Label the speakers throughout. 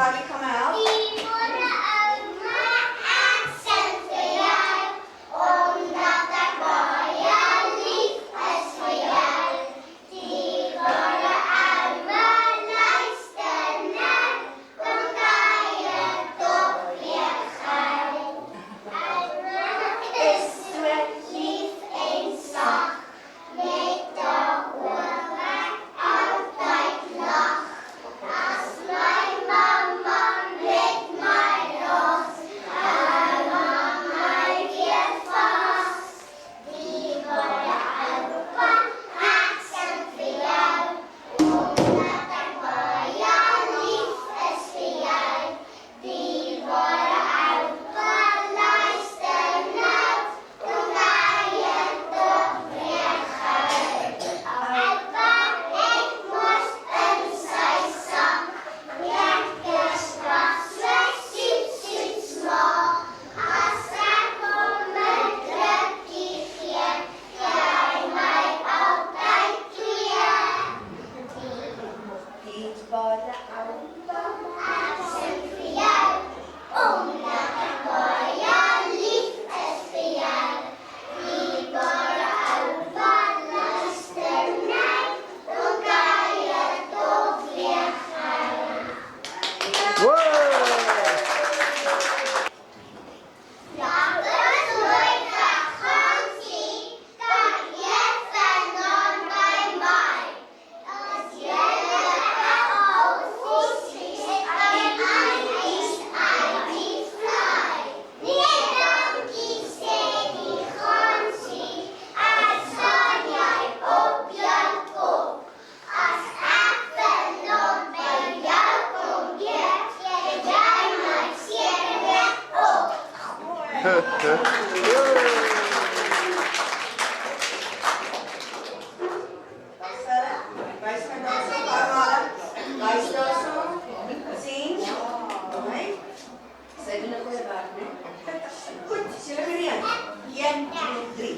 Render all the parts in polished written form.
Speaker 1: Everybody come out. Goed, zullen we weer? 1, 2, 3.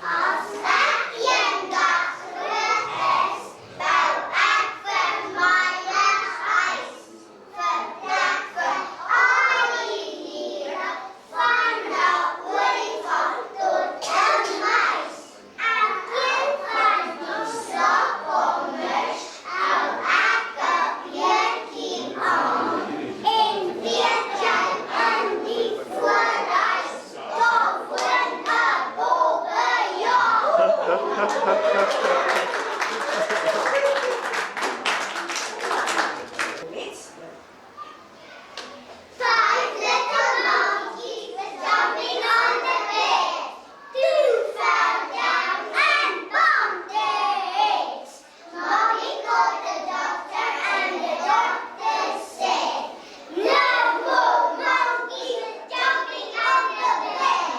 Speaker 2: Als ek eendag groot is, bou ek vir my 'n huis. Vertrek vir al die diere, van 'n olifant tot 'n muis. En een van die slaapkamers hou ek 'n beertjie aan. En weet jy, in die voorhuis, daar woon 'n bobbejaan. Five little monkeys were jumping on the bed. Two fell down and bumped their heads. Mommy called the doctor and the doctor said, "No more monkeys jumping on the bed."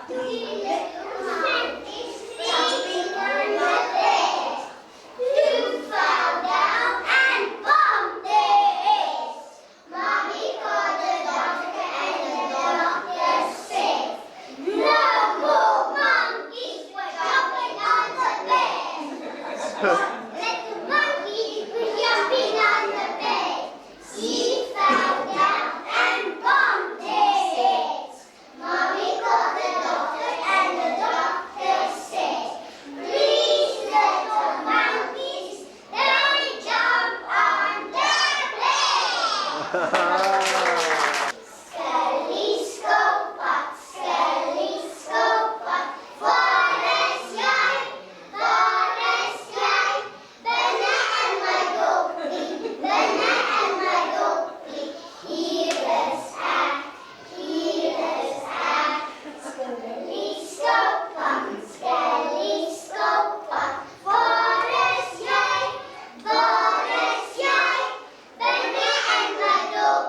Speaker 2: Three little monkeys jumping on the bed. Two fell down and bumped their heads. Mommy called the doctor and the doctor said, "No more monkeys jumping on the bed." Little monkeys were jumping on the bed. She fell down and bumped their heads. Mommy called the doctor and the doctor said, "Please, little monkeys, don't jump on the bed." Skelly-skopat, waar is jy? Waar is jy? Binne in my doppie, binne in my doppie. Hier is ek, hier is ek. Skelly-skopat, waar is jy? Waar is jy? Binne in my doppie.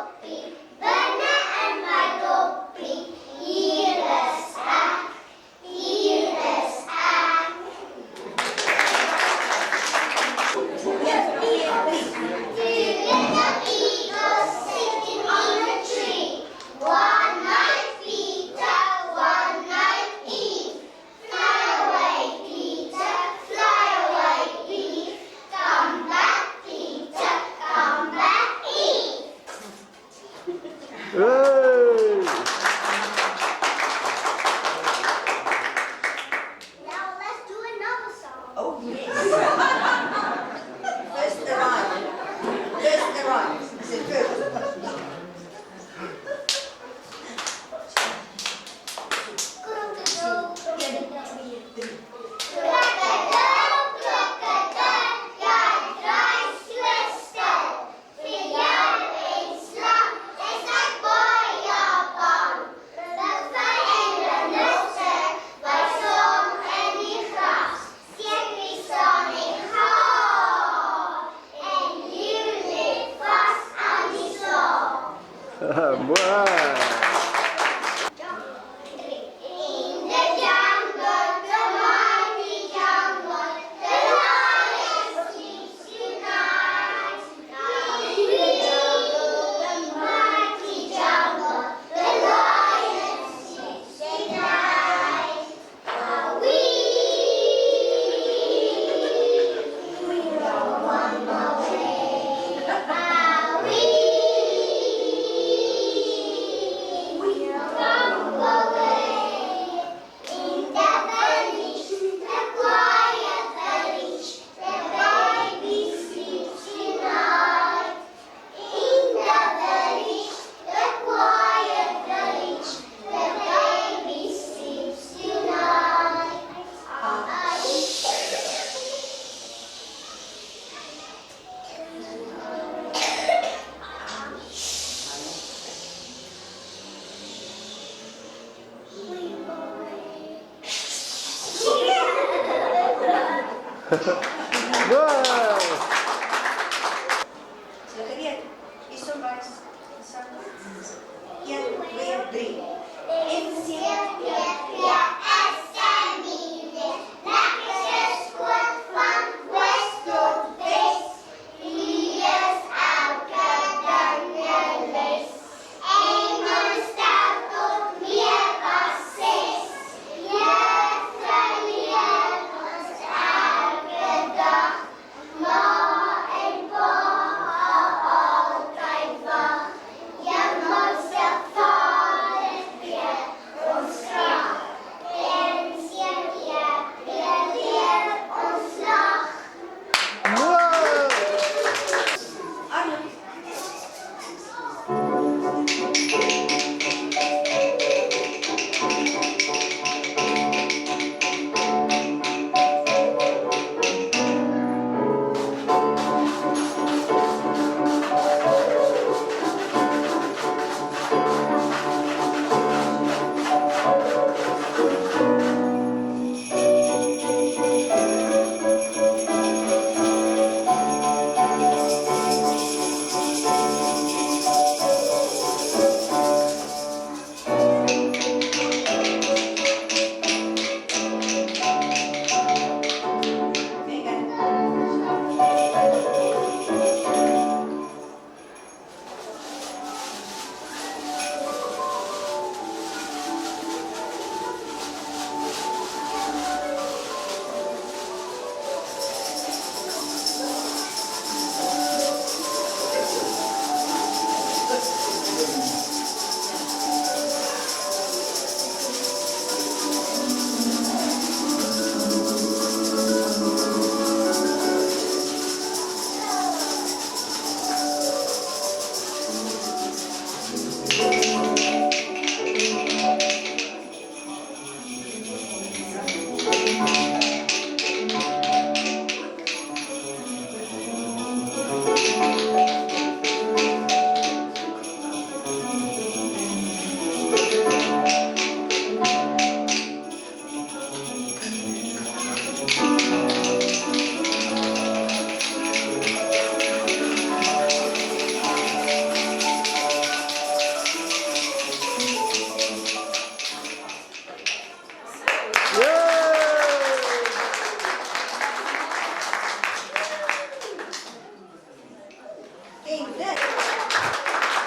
Speaker 1: Right, is it good?
Speaker 3: Wow.
Speaker 2: We